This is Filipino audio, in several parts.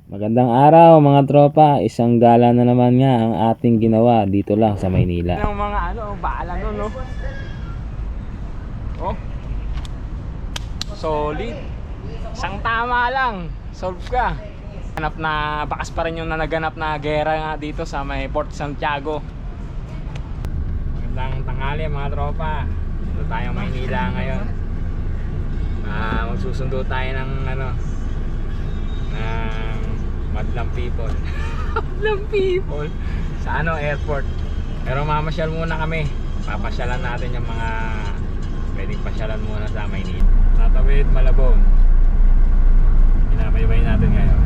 Magandang araw mga tropa, isang gala na naman nga ang ating ginawa dito lang sa Maynila. Ng mga baala nun, no? Oh. Solid. Isang tama lang. Solve ka. Hanap na, bakas pa rin yung naganap na gera nga dito sa may Port Santiago. Magandang tanghali mga tropa. Dito tayo Maynila ngayon. Magsusundo tayo ng ng Madlang People. Madlang People sa airport. Pero mamasyal muna kami. Papasyalan natin yung mga pwedeng pasyalan muna sa Maynila. Tatawid Malabon. Pinabaybay natin ngayon.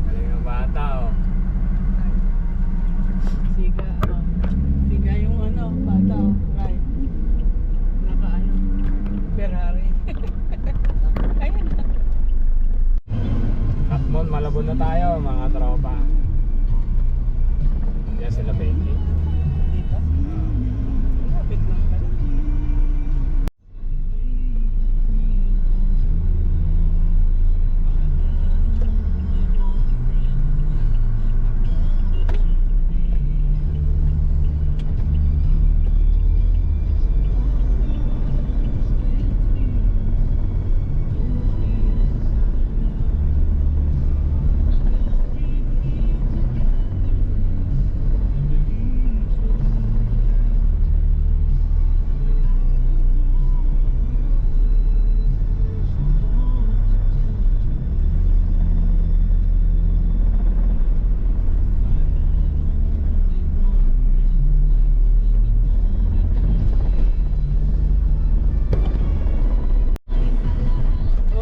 Galing yung bata, oh. Siga yung bata, right? Naka Ferrari. Ayun na. Katmon, Malabon na tayo mga tropa. Yan sila Benji. Dito? Lapit lang pala.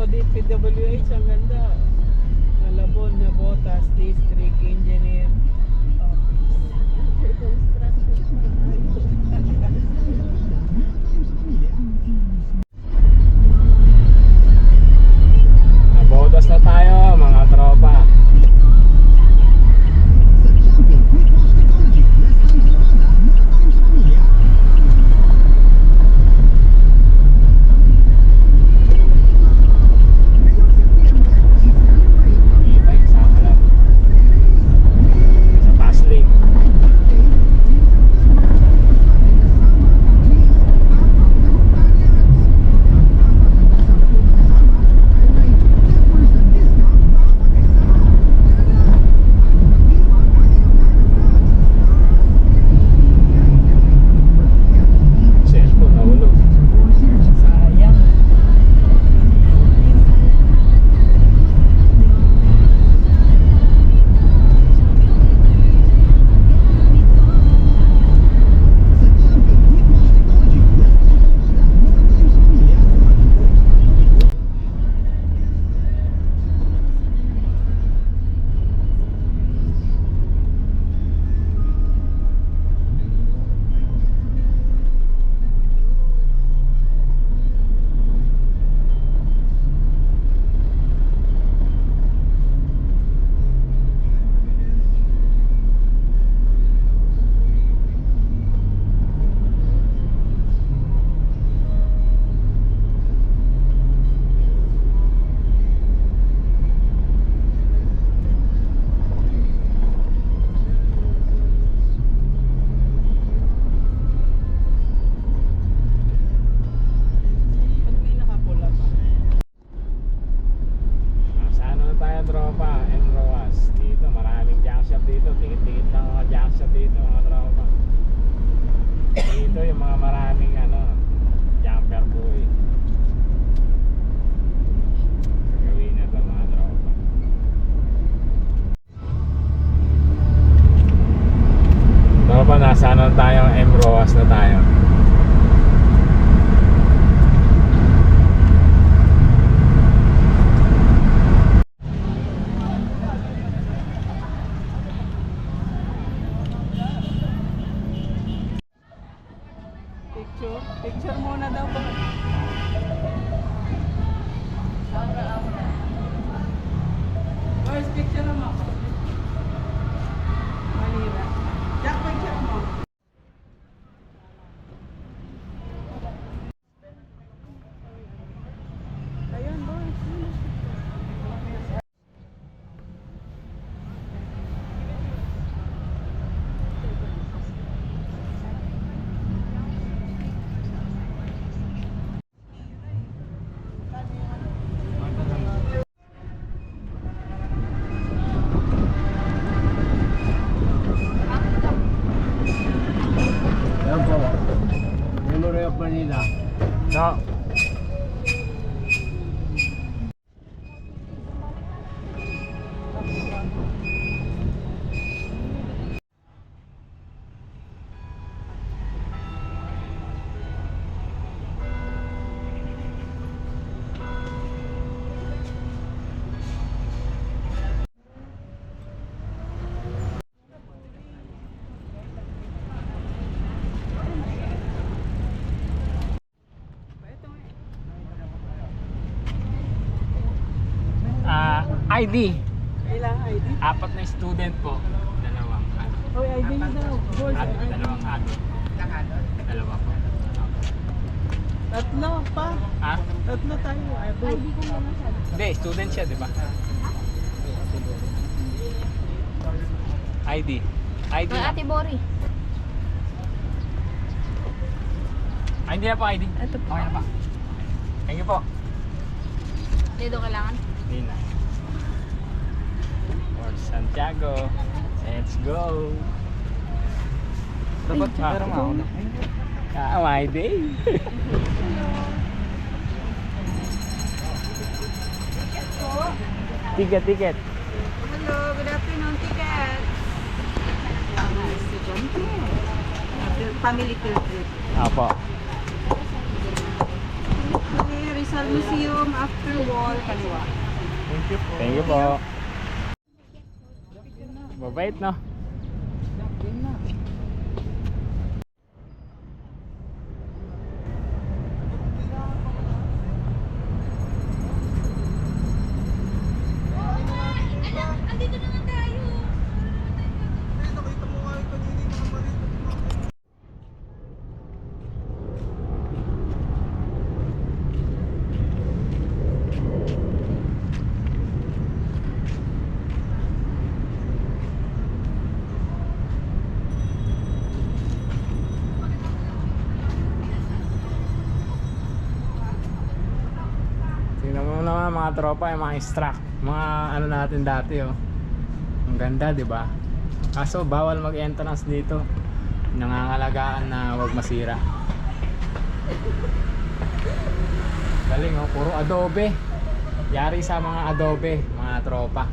DPWH, ang ganda. Malabon na Botas District Engineer Nabotas na tayo mga tropa. Tropa, Enroas. Dito maraming junk shop dito. Tingit-tingit lang mga junk shop dito mga tropa. Dito yung mga maraming jumper boy. Gawin na ito mga tropa. Tropa, nasa tayo? Enroas na tayo. Picture muna daw ba? Boys, picture mo. Malira. Jack, picture mo. of Manila. No. ID. Kailangan ID? 4 na student po. Dalawang ano. Hoy, ID nyo daw. Boys, Dalawang adult. Dalawa po. Tatlo pa. Ah? Tatlo tayo. ID ko muna siya. Hindi, student siya, di ba? ID. ID Ay, na. Ate Bori. Ay, hindi na po ID. Ito po. Okay na pa. Thank you po. Dito kailangan. Hindi na. For Santiago. Let's go. Dapat pero mauna. My day. Ticket. Hello, good afternoon, ticket. Estudyante. Family field trip. Apo. Rizal Museum, after wall, kaliwa. Thank you po. Mabait, no? Andito naman tayo. Tingnan mo naman mga tropa, yung mga extract, mga ano natin dati, oh. Ang ganda, di ba? Kaso bawal mag-entrance dito. Nangangalagaan na wag masira. Galing, oh, puro adobe. Yari sa mga adobe, mga tropa.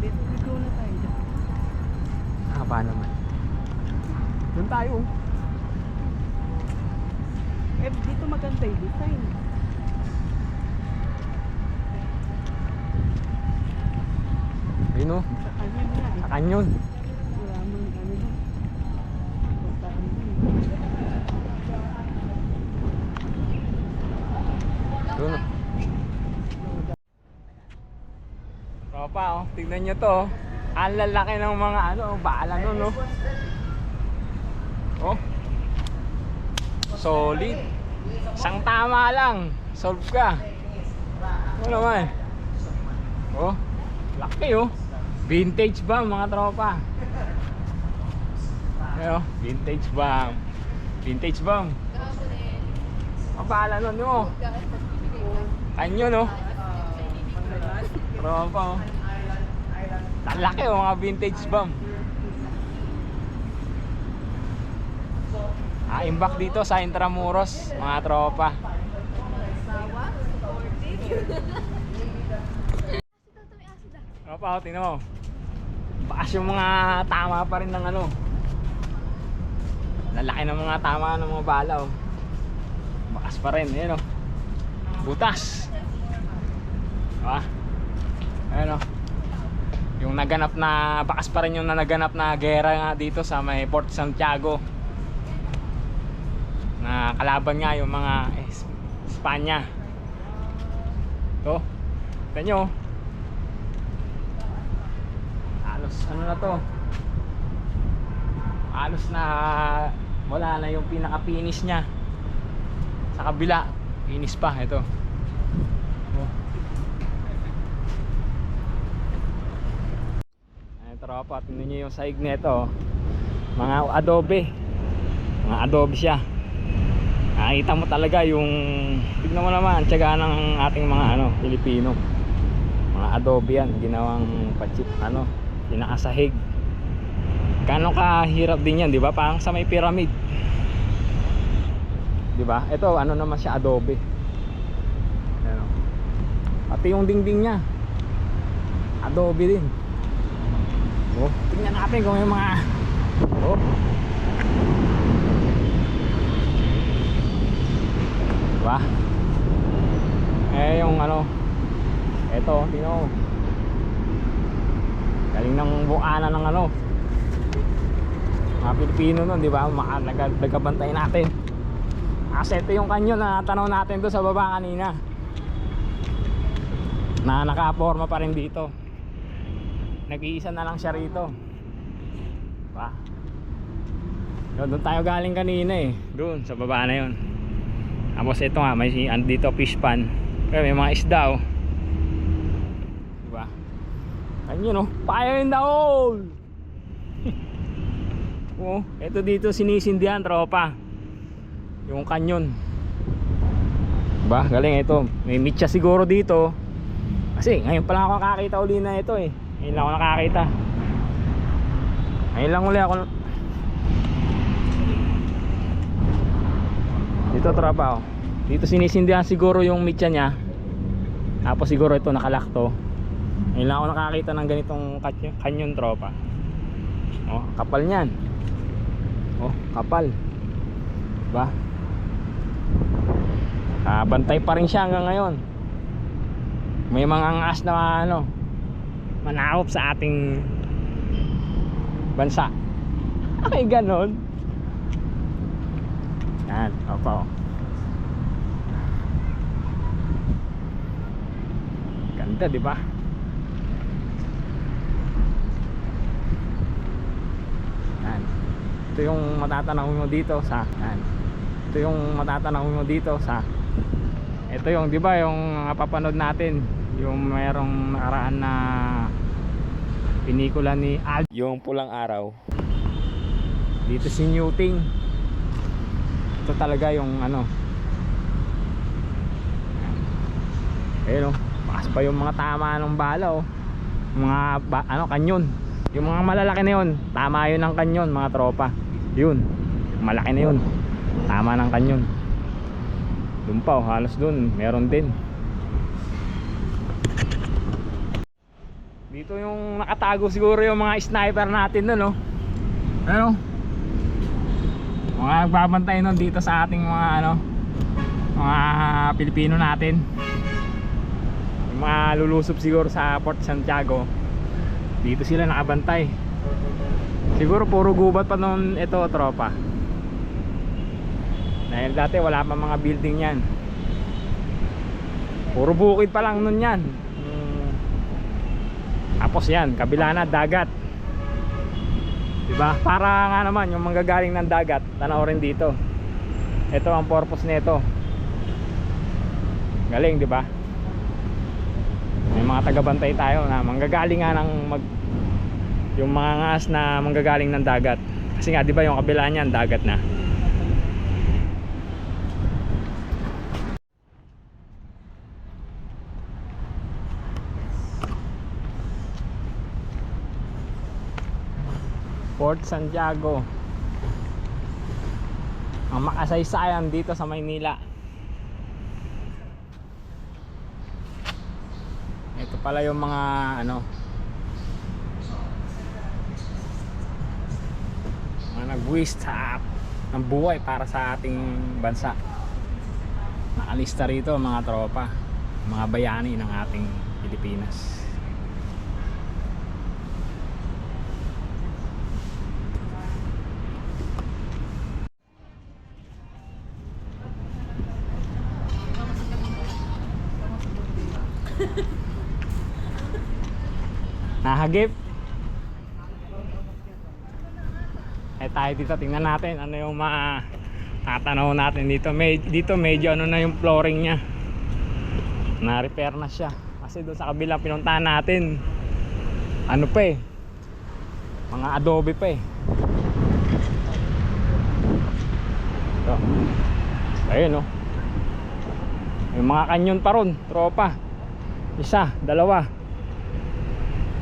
Dito na tayo. Haba naman. Doon tayo. Dito maganda yung design. Ayun, oh. Sa kanya nga eh. Sa kanyon. Wala mang ano na. Puntahan mo eh. Doon. Tropa, oh, tignan nyo to. Oh. Ang lalaki ng mga ano, bala nun, no? Oh. Solid. Isang tama lang. Solve ka. Ano naman? Oh. Laki, oh. Vintage ba, mga tropa? Ayo, vintage bomb. Vintage bomb. Ang bala nun, no? Kanyo, no? Tropa, oh. Laki, oh, mga vintage bomb. Imbak dito sa Intramuros, mga tropa. Tropa, oh, tingnan mo. Bakas yung mga tama pa rin ng ano. Lalaki ng mga tama ng mga bala, oh. Bakas pa rin, ayan, oh. Butas. Diba? Ayan, oh. Yung naganap na, bakas pa rin yung naganap na gera nga dito sa may Port Santiago. Na kalaban nga yung mga Espanya. To, tignan nyo. Halos ano na to, halos na wala na yung pinaka-finish nya. Sa kabila, finish pa ito. Oh. Ay tropa, tingnan nyo yung saig nito, mga adobe. Mga adobe siya. Nakita mo talaga yung, tignan mo naman, tiyaga ng ating mga Pilipino. Mga adobe yan, ginawang pachip, pinakasahig. Gano'ng kahirap din yan, di ba? Parang sa may pyramid. Di ba? Ito, naman siya, adobe. Ayan. Pati yung dingding niya, adobe din. Oh, tingnan natin kung yung mga diba? Yung eto, tingnan mo. Galing ng bukana ng mga Pilipino nun, diba? Nagkabantay natin. Kasi ito yung kanyon na tanaw natin doon sa baba kanina, na nakaporma pa rin dito. Nag-iisa na lang siya rito, diba? Doon tayo galing kanina doon sa baba na yun. Tapos ito nga, may dito fish pan. Kaya may mga isda diba? Ayun fire in the hole. Ito dito sinisindihan, tropa, yung kanyon. Diba? Galing ito. May mitya siguro dito. Kasi ngayon pa lang ako nakakita uli na ito Ngayon lang ako nakakita. Ngayon lang uli ako dito, tropa. Dito sinisindihan siguro yung mitya niya. Tapos siguro ito nakalakto. Ngayon lang ako nakakita ng ganitong kanyon, tropa. Kapal niyan. Kapal. Diba? Bantay pa rin siya hanggang ngayon. May mga angas na manakop sa ating bansa. Ay, ganon. Yan, opo. Ganda, di ba? Yan. Ito yung matatanaw mo dito sa yan. Ito yung matatanaw mo dito sa ito yung, di ba, yung papanood natin, yung mayroong nakaraan na pinikula ni Al, yung Pulang Araw. Dito si Newting. Ito talaga yung ayun pakas pa yung mga tama ng bala mga kanyon. Yung mga malalaki na yun, tama yun ng kanyon, mga tropa. Yun, malaki na yun, tama ng kanyon. Doon pa halos doon meron din. Dito yung nakatago siguro yung mga sniper natin doon mga nagbabantay nun dito sa ating mga mga Pilipino natin. Yung mga lulusob siguro sa Port Santiago, dito sila nakabantay. Siguro puro gubat pa nun ito, tropa. Dahil dati wala pa mga building yan. Puro bukid pa lang nun yan. Tapos yan, kabila na dagat. Diba? Para nga naman yung manggagaling ng dagat, tanaw rin dito. Ito ang purpose nito. Galing, diba? May mga tagabantay tayo na manggagaling nga ng yung mga ngas na manggagaling ng dagat. Kasi nga, diba, yung kabila niyan dagat na. Port Santiago, ang makasaysayan dito sa Maynila. Ito pala yung mga mga nagbuwis ng buhay para sa ating bansa. Nakalista rito mga tropa, mga bayani ng ating Pilipinas. Nahagip. Tayo dito, tingnan natin ano yung tatanaw natin dito. Dito medyo na yung flooring nya, na-repair na siya. Kasi doon sa kabilang pinuntahan natin, mga adobe pa Ayun oh. May mga kanyon pa ron, tropa. Isa, dalawa.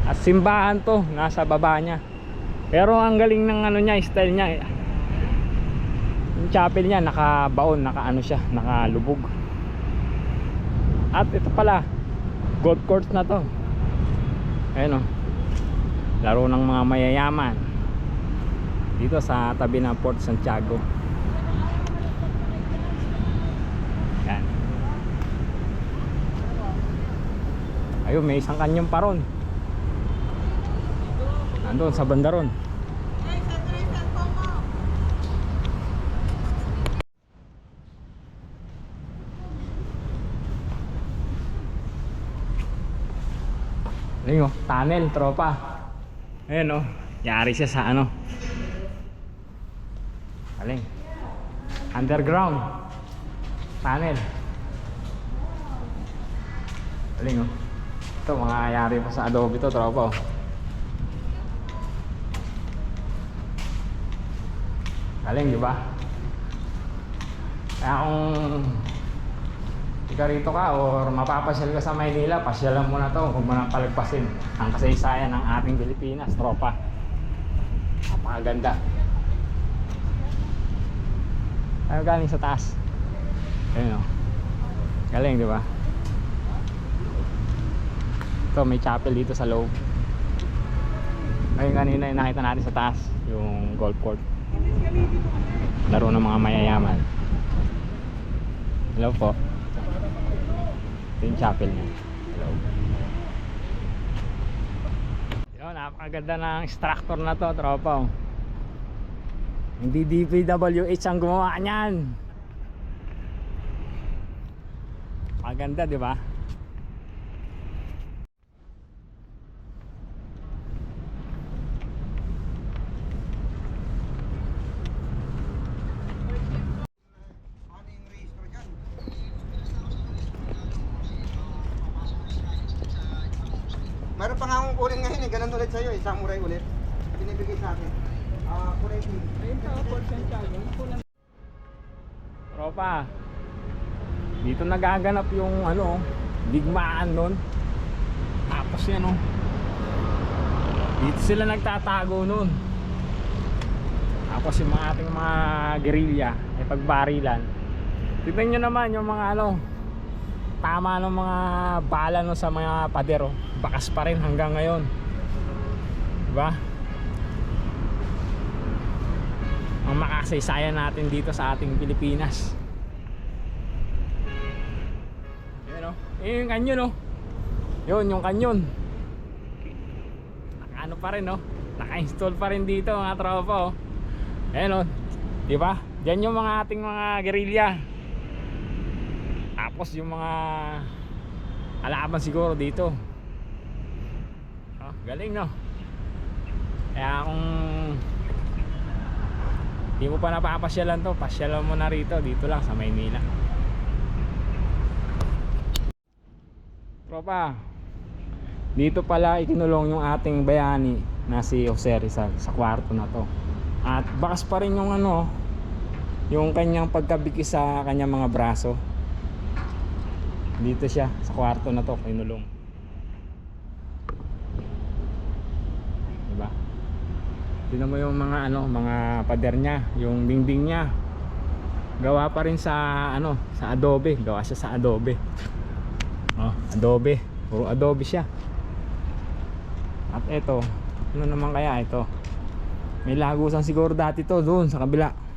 At simbahan to, nasa baba niya. Pero ang galing ng ano niya, style niya. Yung chapel niya, nakabaon, nakaano siya, nakalubog. At ito pala, golf course na to. Ayun oh. Laro ng mga mayayaman. Dito sa tabi ng Port Santiago. Yan. Ayun, may isang kanyon pa ron. Nandun sa banda ron. Ayun oh, tunnel, tropa. Ayun oh, yari siya sa ano. Aling underground tunnel. Aling oh. Ito mga yari pa sa adobe to, tropa oh. Galing, di ba? Kaya kung ika rito ka or mapapasyal ka sa Maynila, pasyalan mo na to, huwag mo nang palagpasin ang kasaysayan ng ating Pilipinas, tropa. Napakaganda. Tayo galing sa taas. Ayun o. Galing, di ba? Ito, may chapel dito sa loob. Ngayon kanina yung nakita natin sa taas, yung golf court. Laro ng mga mayayaman. Hello po. Ito yung chapel niya. Hello. Yun, napakaganda ng structure na to, tropa. Hindi DPWH ang gumawa niyan. Maganda, di ba? Meron pa nga akong kunin ngayon eh, ganun ulit sa'yo eh, samurai ulit. Binibigay sa akin. Kulay pink. Ayun sa Port Santiago. Tropa, dito nagaganap yung ano, digmaan nun. Tapos yan oh, dito sila nagtatago nun. Tapos yung mga ating mga guerrilla ay pagbarilan. Tignan nyo naman yung mga ano, tama ng mga bala no sa mga padero. Bakas pa rin hanggang ngayon, diba? Ang makasaysayan natin dito sa ating Pilipinas. Yun o, yung kanyon o. Yun yung kanyon. Naka-ano pa rin o, naka-install pa rin dito mga tropa o. Ayan o, diba? Diyan yung mga ating mga guerrilla. Tapos yung mga alaban siguro dito. Oh, galing no. Kaya kung di mo pa napapasyalan to, pasyalan mo na rito, dito lang sa Maynila. Tropa, dito pala ikinulong yung ating bayani na si Jose Rizal sa kwarto na to. At bakas pa rin yung ano, yung kanyang pagkabigis sa kanyang mga braso. Dito siya sa kwarto na to kinulong. Diba? Tingnan mo yung mga ano, mga pader niya, yung dingding niya. Gawa pa rin sa ano, sa adobe. Gawa siya sa adobe. Oh, adobe. Puro adobe siya. At eto, ano naman kaya ito? May lagusan siguro dati to doon sa kabila.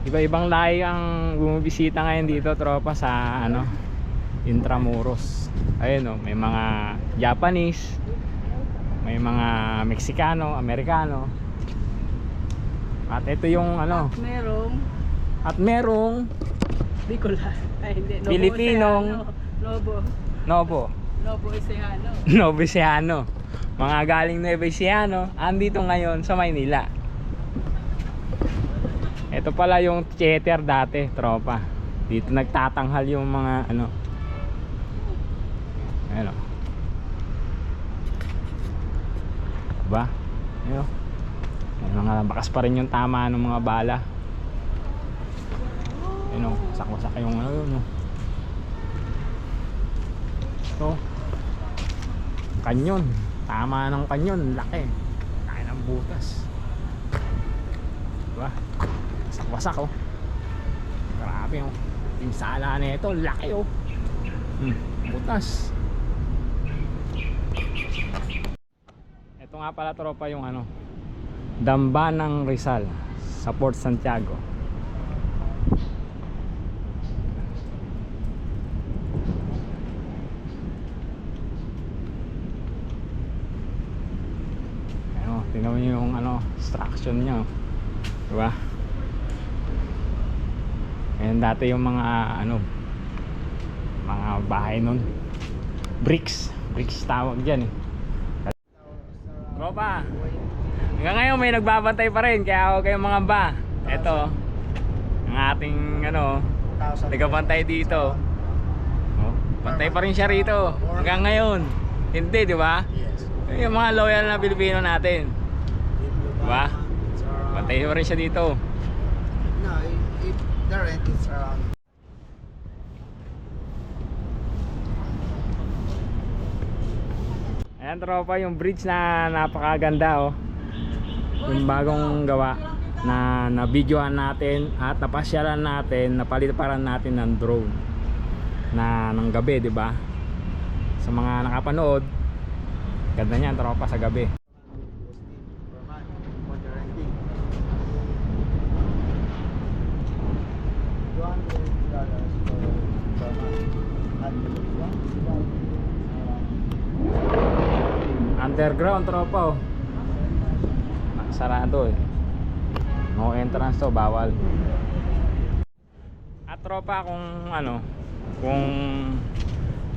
Iba-ibang lahi ang bumibisita ngayon dito, tropa, sa ano, Intramuros. Ayun oh, may mga Japanese, may mga Meksikano, Amerikano. At ito yung ano, Merong Bicola. Ay, hindi. Novo Pilipinong Oceano. Novo Ecijano. Novo Ecijano. Mga galing Nueva Ecijano, andito ngayon sa Maynila. Ito pala yung theater dati, tropa. Dito nagtatanghal yung mga ano. Ayan o. Diba? Ayan o. Mga bakas pa rin yung tama ng mga bala. Ayun o, wasak-wasak yung ano yun o. Ito, kanyon. Tama ng kanyon, laki. Laki ng butas. Diba? Wasak-wasak o. Grabe o. Yung sala na ito, laki o. Butas. Ito nga pala tropa yung ano, Damba ng Rizal sa Port Santiago. Ano, tingnan mo yung ano, structure niya, diba? Ngayon dati yung mga ano, mga bahay nun, bricks tawag dyan eh. Tropa, hanggang ngayon may nagbabantay pa rin, kaya huwag kayong mangamba. Ito ang ating ano, nagabantay dito. Oh, bantay pa rin siya rito hanggang ngayon. Hindi, di ba? Yung mga loyal na Pilipino natin, di ba? Bantay pa rin siya dito. No, if the rent is around. Ayan tropa, yung bridge na napakaganda oh. Yung bagong gawa na na-videoan natin at napasyalan natin, napalitaran natin ng drone na ng gabi, di ba? Sa mga nakapanood, ganda niyan tropa sa gabi. Per month for the renting. $200 per month. Underground tropa oh. Sarado eh. No entrance to, bawal. At tropa, kung ano, kung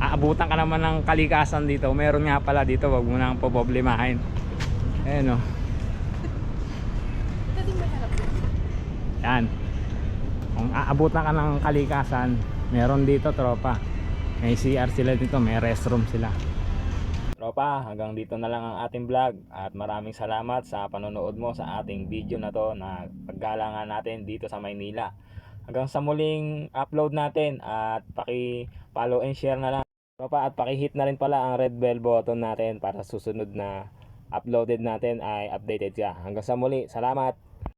aabutan ka naman ng kalikasan dito, meron nga pala dito, wag mo nang poproblemahin. Ayan oh. Yan. Kung aabutan ka ng kalikasan, meron dito tropa. May CR sila dito, may restroom sila. Tropa, hanggang dito na lang ang ating vlog at maraming salamat sa panonood mo sa ating video na to na paggalangan natin dito sa Maynila. Hanggang sa muling upload natin at paki-follow and share na lang. Tropa, at paki-hit na rin pala ang red bell button natin para sa susunod na uploaded natin ay updated ka. Hanggang sa muli, salamat!